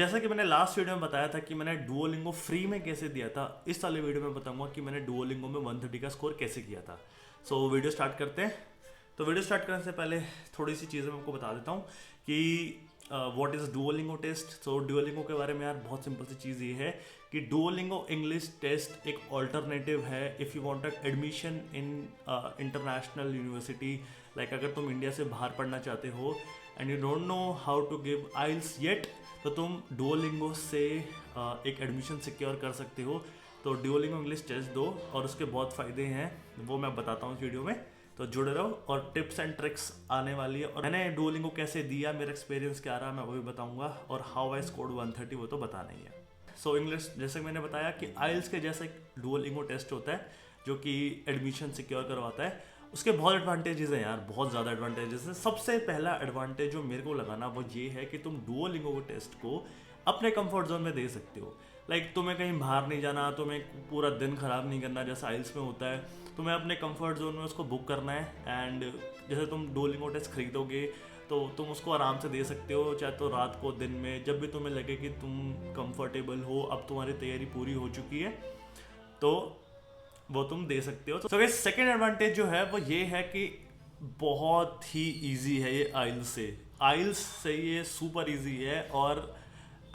जैसा कि मैंने लास्ट वीडियो में बताया था कि मैंने डुओलिंगो फ्री में कैसे दिया था, इस वाले वीडियो में बताऊंगा कि मैंने डुओलिंगो में 130 का स्कोर कैसे किया था। सो वीडियो स्टार्ट करते हैं। तो वीडियो स्टार्ट करने से पहले थोड़ी सी चीज़ें मैं आपको बता देता हूँ कि what is Duolingo test. So Duolingo के बारे में यार बहुत सिंपल सी चीज़ ये है कि डुओलिंगो इंग्लिश टेस्ट एक ऑल्टरनेटिव है if you want admission in international university. Like अगर तुम इंडिया से बाहर पढ़ना चाहते हो and you don't know how to give IELTS yet, तो तुम डुओलिंगो से एक एडमिशन सिक्योर कर सकते हो। तो डुओलिंगो इंग्लिश टेस्ट दो और उसके बहुत फ़ायदे हैं, वो मैं बताता हूँ इस वीडियो में। तो जुड़े रहो और टिप्स एंड ट्रिक्स आने वाली है। और मैंने डुओलिंगो कैसे दिया, मेरा एक्सपीरियंस क्या रहा, मैं वो भी बताऊंगा। और हाउ आई स्कोर्ड 130 वो तो बताना ही है। सो इंग्लिश, जैसे मैंने बताया कि आइल्स के जैसा एक डुओलिंगो टेस्ट होता है जो कि एडमिशन सिक्योर करवाता है। उसके बहुत एडवांटेजेस हैं यार, बहुत ज़्यादा एडवांटेजेस हैं। सबसे पहला एडवांटेज जो मेरे को लगा ना वो ये है कि तुम डुओलिंगो टेस्ट को अपने कंफर्ट जोन में दे सकते हो। लाइक तुम्हें कहीं बाहर नहीं जाना, तुम्हें पूरा दिन ख़राब नहीं करना जैसा आइल्स में होता है। तुम्हें अपने कंफर्ट जोन में उसको बुक करना है एंड जैसे तुम डुओलिंगो टेस्ट खरीदोगे तो तुम उसको आराम से दे सकते हो, चाहे तो रात को, दिन में, जब भी तुम्हें लगे कि तुम कंफर्टेबल हो, अब तुम्हारी तैयारी पूरी हो चुकी है तो वो तुम दे सकते हो। तो सेकेंड एडवांटेज जो है वो ये है कि बहुत ही इजी है ये आइल्स से ये सुपर इजी है। और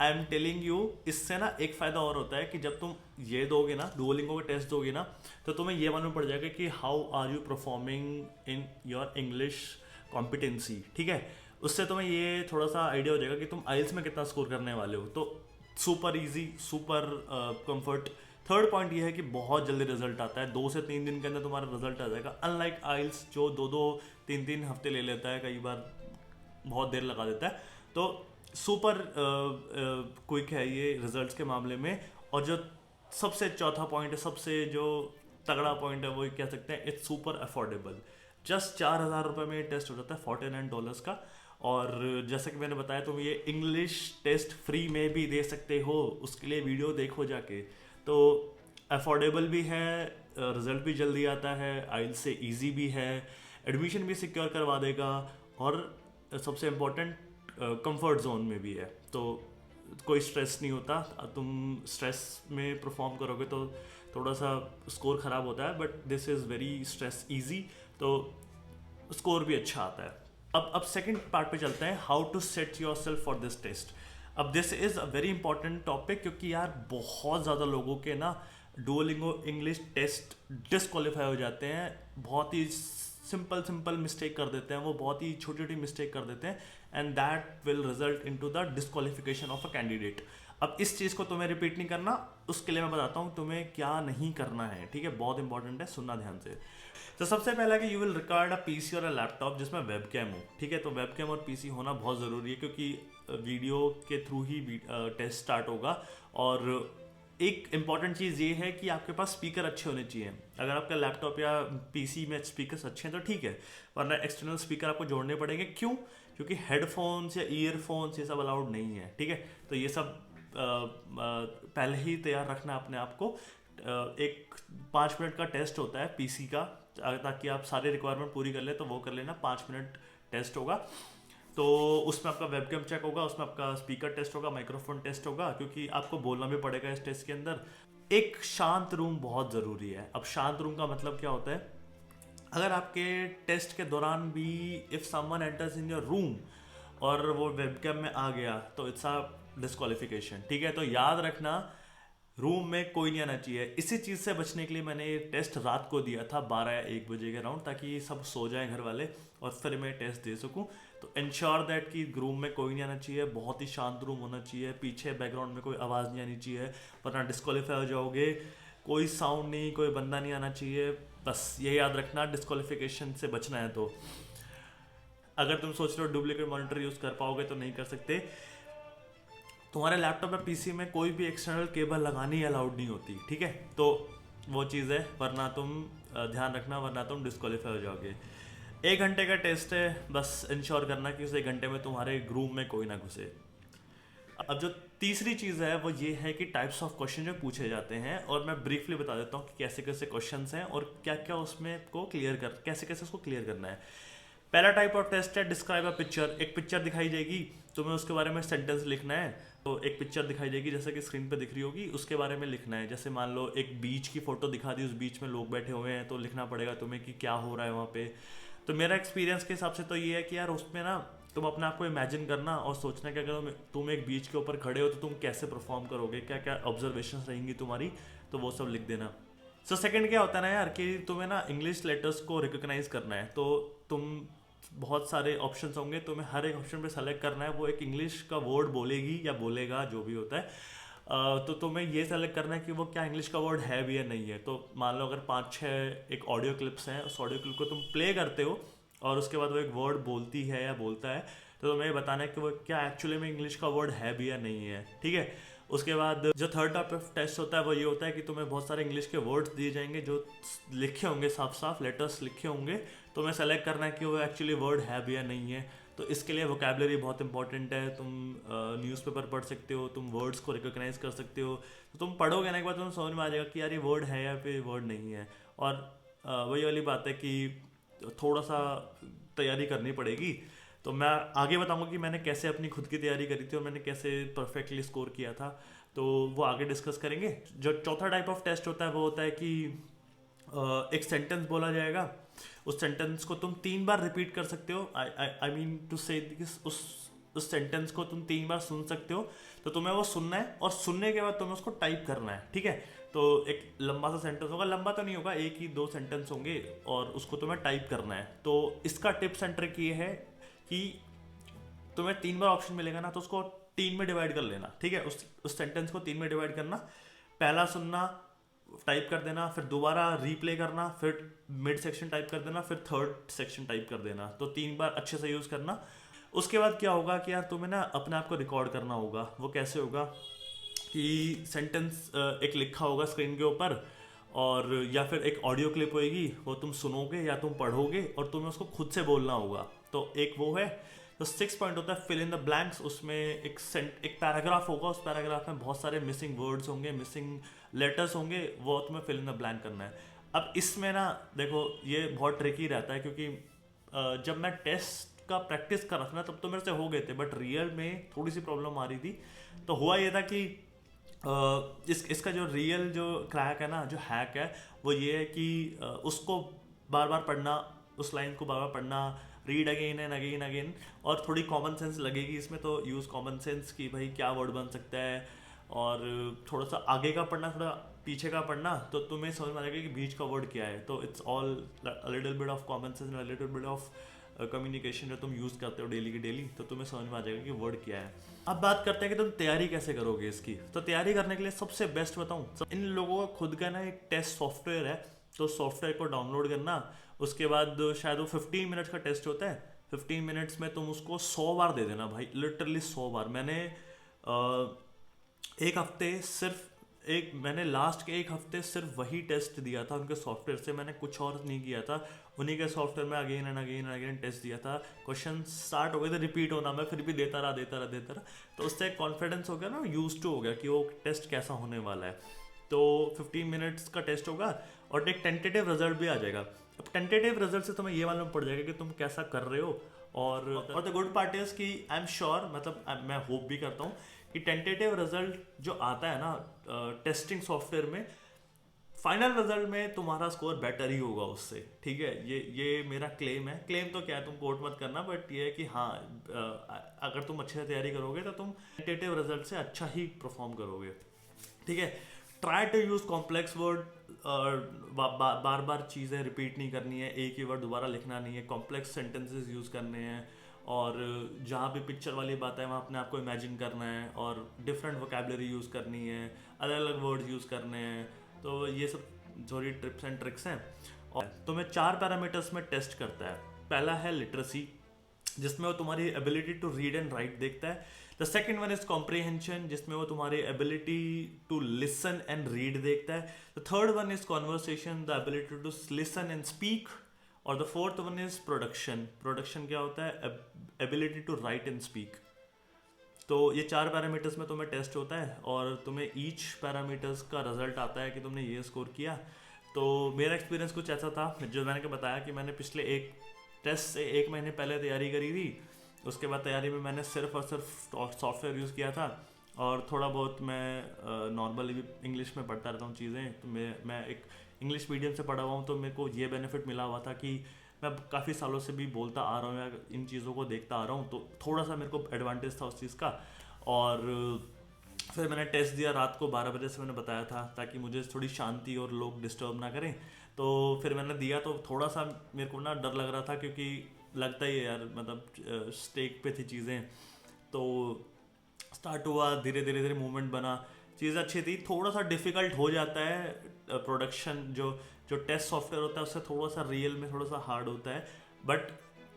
आई एम टेलिंग यू, इससे ना एक फ़ायदा और होता है कि जब तुम ये दोगे ना, डुओलिंगो का टेस्ट दोगे ना, तो तुम्हें ये मालूम पड़ जाएगा कि how are you performing in your English competency. ठीक है, उससे तुम्हें ये थोड़ा सा आइडिया हो जाएगा कि तुम आइल्स में कितना स्कोर करने वाले हो। तो super easy, super comfort. Third point ये है कि बहुत जल्दी रिजल्ट आता है, 2 से 3 दिन के अंदर तुम्हारा रिजल्ट आ जाएगा। अनलाइक आइल्स जो 2-2, 3-3 हफ्ते ले लेता है, कई बार बहुत देर लगा देता है। तो सुपर क्विक है ये रिजल्ट्स के मामले में। और जो सबसे चौथा पॉइंट है, सबसे जो तगड़ा पॉइंट है, वो कह सकते हैं इट्स सुपर अफोर्डेबल। जस्ट 4,000 रुपये में ये टेस्ट हो जाता है, $49 का। और जैसे कि मैंने बताया, तुम ये इंग्लिश टेस्ट फ्री में भी दे सकते हो, उसके लिए वीडियो देखो जाके। तो अफोर्डेबल भी है, रिजल्ट भी जल्दी आता है, आइल्स से इजी भी है, एडमिशन भी सिक्योर करवा देगा, और सबसे इम्पोर्टेंट कंफर्ट जोन में भी है। तो कोई स्ट्रेस नहीं होता। तुम स्ट्रेस में परफॉर्म करोगे तो थोड़ा सा स्कोर ख़राब होता है, but this is very stress easy, तो स्कोर भी अच्छा आता है। अब सेकंड पार्ट पे चलते हैं, how to set yourself for this test. अब this is a very important topic, क्योंकि यार बहुत ज़्यादा लोगों के ना डुओलिंगो इंग्लिश टेस्ट डिसक्वालीफाई हो जाते हैं। बहुत ही सिंपल मिस्टेक कर देते हैं, वो बहुत ही छोटी छोटी मिस्टेक कर देते हैं, and that will result into the disqualification of a candidate. अब इस चीज़ को तुम्हें रिपीट नहीं करना, उसके लिए मैं बताता हूँ तुम्हें क्या नहीं करना है। ठीक है, बहुत इंपॉर्टेंट है, सुनना ध्यान से। तो सबसे पहला कि you will record a PC और अ लैपटॉप जिसमें वेब कैम हो। ठीक है, तो वेब कैम और पीसी होना बहुत ज़रूरी है, क्योंकि वीडियो के थ्रू ही टेस्ट स्टार्ट होगा। और एक इम्पॉर्टेंट चीज़ ये है कि आपके पास स्पीकर अच्छे होने चाहिए। अगर आपका लैपटॉप या पीसी में स्पीकर्स अच्छे हैं तो ठीक है, वरना एक्सटर्नल स्पीकर आपको जोड़ने पड़ेंगे। क्यों? क्योंकि हेडफोन्स या ईयरफोन्स ये सब अलाउड नहीं है। ठीक है, तो ये सब पहले ही तैयार रखना अपने आप को। एक 5 मिनट का टेस्ट होता है पीसी का, ताकि आप सारे रिक्वायरमेंट पूरी कर ले, तो वो कर लेना। 5 मिनट टेस्ट होगा, तो उसमें आपका वेबकैम चेक होगा, उसमें आपका स्पीकर टेस्ट होगा, माइक्रोफोन टेस्ट होगा, क्योंकि आपको बोलना भी पड़ेगा इस टेस्ट के अंदर। एक शांत रूम बहुत ज़रूरी है। अब शांत रूम का मतलब क्या होता है? अगर आपके टेस्ट के दौरान भी if someone enters in your room और वो वेबकैम में आ गया तो इट्स अ डिस्क्वालिफिकेशन। ठीक है, तो याद रखना, रूम में कोई नहीं आना चाहिए। इसी चीज़ से बचने के लिए मैंने ये टेस्ट रात को दिया था 12 या 1 बजे के अराउंड, ताकि सब सो जाएं घर वाले और फिर मैं टेस्ट दे सकूं। तो इंश्योर दैट कि रूम में कोई नहीं आना चाहिए, बहुत ही शांत रूम होना चाहिए, पीछे बैकग्राउंड में कोई आवाज़ नहीं आनी चाहिए, वरना डिस्क्वालीफाई हो जाओगे। कोई साउंड नहीं, कोई बंदा नहीं आना चाहिए, बस ये याद रखना, डिस्क्वालिफिकेशन से बचना है। तो अगर तुम सोच रहे हो डुप्लीकेट मॉनिटर यूज़ कर पाओगे तो नहीं कर सकते। तुम्हारे लैपटॉप या पीसी में कोई भी एक्सटर्नल केबल लगानी अलाउड नहीं होती। ठीक है, तो वो चीज़ है, वरना तुम ध्यान रखना, वरना तुम डिस्क्वालीफाई हो जाओगे। 1 घंटे का टेस्ट है, बस इंश्योर करना कि उस 1 घंटे में तुम्हारे रूम में कोई ना घुसे। अब जो तीसरी चीज़ है वो ये है कि टाइप्स ऑफ क्वेश्चन जो पूछे जाते हैं, और मैं ब्रीफली बता देता हूँ कि कैसे कैसे क्वेश्चंस हैं और क्या क्या उसमें को क्लियर कर, कैसे कैसे उसको क्लियर करना है। पहला टाइप ऑफ टेस्ट है डिस्क्राइब अ पिक्चर। एक पिक्चर दिखाई जाएगी, तुम्हें उसके बारे में सेंटेंस लिखना है। तो एक पिक्चर दिखाई देगी जैसे कि स्क्रीन पे दिख रही होगी, उसके बारे में लिखना है। जैसे मान लो एक बीच की फोटो दिखा दी, उस बीच में लोग बैठे हुए हैं, तो लिखना पड़ेगा तुम्हें कि क्या हो रहा है वहाँ पे। तो मेरा एक्सपीरियंस के हिसाब से तो ये है कि यार उसमें ना तुम अपने आप को इमेजिन करना और सोचना कि अगर तुम एक बीच के ऊपर खड़े हो तो तुम कैसे परफॉर्म करोगे, क्या क्या ऑब्जर्वेशन रहेंगी तुम्हारी, तो वो सब लिख देना। सो सेकंड क्या होता है ना यार कि तुम्हें ना इंग्लिश लेटर्स को रिकॉग्नाइज करना है। तो तुम बहुत सारे ऑप्शन होंगे, तुम्हें हर एक ऑप्शन पे सेलेक्ट करना है, वो एक इंग्लिश का वर्ड बोलेगी या बोलेगा जो भी होता है। तो तुम्हें ये सेलेक्ट करना है कि वो क्या इंग्लिश का वर्ड है भी या नहीं है। तो मान लो अगर 5-6 एक ऑडियो क्लिप्स हैं, उस ऑडियो क्लिप को तुम प्ले करते हो और उसके बाद वो एक वर्ड बोलती है या बोलता है, तो तुम्हें बताना है कि वो क्या एक्चुअली में इंग्लिश का वर्ड है भी या नहीं है, ठीक है। उसके बाद जो थर्ड टाइप ऑफ टेस्ट होता है वो ये होता है कि तुम्हें बहुत सारे इंग्लिश के वर्ड्स दिए जाएंगे जो लिखे होंगे, साफ साफ लेटर्स लिखे होंगे, तो तुम्हें सेलेक्ट करना है कि वो एक्चुअली वर्ड है भी या नहीं है। तो इसके लिए वोकैबुलरी बहुत इंपॉर्टेंट है। तुम न्यूज़पेपर पढ़ सकते हो, तुम वर्ड्स को रिकॉग्नाइज कर सकते हो, तो तुम पढ़ोगे ना एक बार तुम्हें समझ में आ जाएगा कि यार ये वर्ड है या फिर वर्ड नहीं है। और वही वाली बात है कि थोड़ा सा तैयारी करनी पड़ेगी। तो मैं आगे बताऊंगा कि मैंने कैसे अपनी खुद की तैयारी करी थी और मैंने कैसे परफेक्टली स्कोर किया था, तो वो आगे डिस्कस करेंगे। जो चौथा टाइप ऑफ टेस्ट होता है वो होता है कि एक सेंटेंस बोला जाएगा, उस सेंटेंस को तुम 3 बार रिपीट कर सकते हो। आई मीन टू से उस सेंटेंस को तुम 3 बार सुन सकते हो। तो तुम्हें वो सुनना है और सुनने के बाद तुम्हें उसको टाइप करना है, ठीक है। तो एक लंबा सा सेंटेंस होगा, लंबा तो नहीं होगा, 1 ही 2 सेंटेंस होंगे और उसको तुम्हें टाइप करना है। तो इसका टिप्स एंड ट्रिक ये है कि तुम्हें 3 बार ऑप्शन मिलेगा ना, तो उसको 3 में डिवाइड कर लेना, ठीक है। उस सेंटेंस को 3 में डिवाइड करना, पहला सुनना, टाइप कर देना, फिर दोबारा रीप्ले करना, फिर मिड सेक्शन टाइप कर देना, फिर थर्ड सेक्शन टाइप कर देना। तो 3 बार अच्छे से यूज़ करना। उसके बाद क्या होगा कि यार तुम्हें ना अपने आप को रिकॉर्ड करना होगा। वो कैसे होगा कि सेंटेंस एक लिखा होगा स्क्रीन के ऊपर, और या फिर एक ऑडियो क्लिप होगी, वो तुम सुनोगे या तुम पढ़ोगे और तुम्हें उसको खुद से बोलना होगा। तो एक वो है। तो 6 पॉइंट होता है फिल इन द ब्लैंक्स। उसमें एक पैराग्राफ होगा, उस पैराग्राफ में बहुत सारे मिसिंग वर्ड्स होंगे, मिसिंग लेटर्स होंगे, वो तुम्हें फिल इन द ब्लैंक करना है। अब इसमें ना देखो ये बहुत ट्रिकी रहता है, क्योंकि जब मैं टेस्ट का प्रैक्टिस कर रहा था ना तब तो मेरे से हो गए थे, बट रियल में थोड़ी सी प्रॉब्लम आ रही थी। तो हुआ ये था कि इसका जो रियल जो क्रैक है ना, जो हैक है, वो ये है कि उसको बार बार पढ़ना, उस लाइन को बार बार पढ़ना, read again and again again, और थोड़ी कॉमन सेंस लगेगी इसमें। तो यूज़ कॉमन सेंस कि भाई क्या वर्ड बन सकता है, और थोड़ा सा आगे का पढ़ना, थोड़ा पीछे का पढ़ना, तो तुम्हें समझ में आ जाएगा कि बीच का वर्ड क्या है। तो it's all little bit of common sense, little bit of communication जो तुम यूज़ करते हो डेली की डेली, तो तुम्हें समझ में आ जाएगा कि वर्ड क्या है। अब बात करते हैं कि तुम तैयारी कैसे करोगे इसकी। तो तैयारी करने के लिए सबसे बेस्ट बताऊँ, इन लोगों का खुद का ना एक टेस्ट सॉफ्टवेयर है। तो सॉफ्टवेयर को डाउनलोड करना, उसके बाद शायद वो 15 मिनट्स का टेस्ट होता है। 15 मिनट्स में तुम उसको 100 बार दे देना भाई, लिटरली 100 बार। मैंने लास्ट के 1 हफ्ते सिर्फ वही टेस्ट दिया था उनके सॉफ्टवेयर से, मैंने कुछ और नहीं किया था। उन्हीं के सॉफ्टवेयर में again and again and again test दिया था। क्वेश्चन स्टार्ट हो गए थे रिपीट होना, मैं फिर भी देता रहा। तो उससे कॉन्फिडेंस हो गया ना, यूज टू हो गया कि वो टेस्ट कैसा होने वाला है। तो 15 मिनट्स का टेस्ट होगा और एक टेंटेटिव रिजल्ट भी आ जाएगा। अब टेंटेटिव रिजल्ट से तुम्हें ये मालूम पड़ जाएगा कि तुम कैसा कर रहे हो। और द गुड पार्ट इज कि आई एम श्योर, मतलब मैं होप भी करता हूँ कि टेंटेटिव रिजल्ट जो आता है ना टेस्टिंग सॉफ्टवेयर में, फाइनल रिजल्ट में तुम्हारा स्कोर बेटर ही होगा उससे, ठीक है। ये मेरा क्लेम है। क्लेम तो क्या है, तुम कोट मत करना, बट ये है कि हाँ अगर तुम अच्छे से तैयारी करोगे तो तुम टेंटेटिव रिजल्ट से अच्छा ही परफॉर्म करोगे, ठीक है। Try to use complex word, बार बार चीज़ें रिपीट नहीं करनी है, एक ही वर्ड दोबारा लिखना नहीं है, कॉम्प्लेक्स सेंटेंसेस यूज़ करने हैं, और जहाँ भी पिक्चर वाली बात है वहाँ अपने आप को इमेजिन करना है, और डिफरेंट वोकैबुलरी यूज़ करनी है, अलग अलग वर्ड्स यूज़ करने हैं। तो ये सब थोड़ी टिप्स एंड ट्रिक्स हैं। और तुम्हें 4 पैरामीटर्स में टेस्ट करता है। पहला है लिटरेसी, जिसमें वो तुम्हारी ability to read and write देखता है। The second one is comprehension, जिसमें वो तुम्हारी ability to listen and read देखता है। The third one is conversation, the ability to listen and speak. और the fourth one is production. Production क्या होता है, ability to write and speak. तो ये 4 पैरामीटर्स में तुम्हें टेस्ट होता है, और तुम्हें ईच पैरामीटर्स का रिजल्ट आता है कि तुमने ये स्कोर किया। तो मेरा एक्सपीरियंस कुछ ऐसा था, जो मैंने बताया कि मैंने पिछले एक टेस्ट से 1 महीने पहले तैयारी करी थी। उसके बाद तैयारी में मैंने सिर्फ और सिर्फ सॉफ्टवेयर यूज़ किया था, और थोड़ा बहुत मैं नॉर्मली भी इंग्लिश में पढ़ता रहता हूँ चीज़ें। तो मैं एक इंग्लिश मीडियम से पढ़ा हुआ हूँ, तो मेरे को ये बेनिफिट मिला हुआ था कि मैं काफ़ी सालों से भी बोलता आ रहा हूँ या इन चीज़ों को देखता आ रहा हूँ, तो थोड़ा सा मेरे को एडवांटेज था उस चीज़ का। और फिर मैंने टेस्ट दिया रात को 12 बजे से, मैंने बताया था, ताकि मुझे थोड़ी शांति और लोग डिस्टर्ब ना करें। तो फिर मैंने दिया, तो थोड़ा सा मेरे को ना डर लग रहा था, क्योंकि लगता ही है यार, मतलब स्टेक पे थी चीज़ें। तो स्टार्ट हुआ, धीरे धीरे धीरे मूवमेंट बना, चीज़ अच्छी थी। थोड़ा सा डिफ़िकल्ट हो जाता है प्रोडक्शन, जो टेस्ट सॉफ्टवेयर होता है उससे थोड़ा सा रियल में थोड़ा सा हार्ड होता है, बट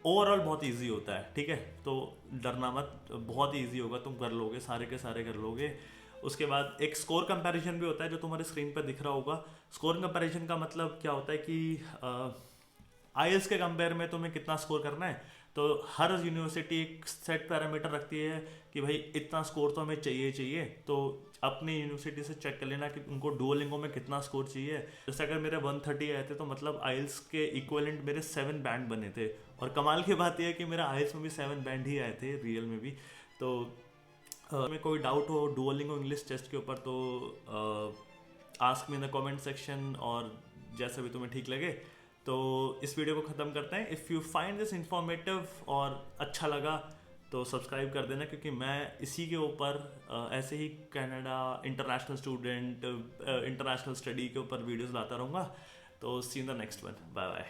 ओवरऑल बहुत इजी होता है, ठीक है। तो डरना मत, बहुत ही ईजी होगा, तुम कर लोगे, सारे के सारे कर लोगे। उसके बाद एक स्कोर कंपैरिजन भी होता है, जो तुम्हारे स्क्रीन पर दिख रहा होगा। स्कोर कंपैरिजन का मतलब क्या होता है कि आईएल्स के कंपेयर में तुम्हें कितना स्कोर करना है। तो हर यूनिवर्सिटी एक सेट पैरामीटर रखती है कि भाई इतना स्कोर तो हमें चाहिए चाहिए। तो अपनी यूनिवर्सिटी से चेक कर लेना कि उनको डुओलिंगो में कितना स्कोर चाहिए। जैसे अगर मेरे 130 आए थे, तो मतलब आइल्स के इक्वलेंट मेरे 7 बैंड बने थे। और कमाल की बात यह है कि मेरा आइल्स में भी 7 बैंड ही आए थे, रियल में भी। तो में कोई डाउट हो डुओलिंगो इंग्लिश टेस्ट के ऊपर, तो ask me in the comment section, और जैसे भी तुम्हें ठीक लगे। तो इस वीडियो को ख़त्म करते हैं। If you find this informative और अच्छा लगा, तो सब्सक्राइब कर देना, क्योंकि मैं इसी के ऊपर ऐसे ही Canada, international student, international study के ऊपर वीडियोस लाता रहूँगा। तो see in the next one, bye bye.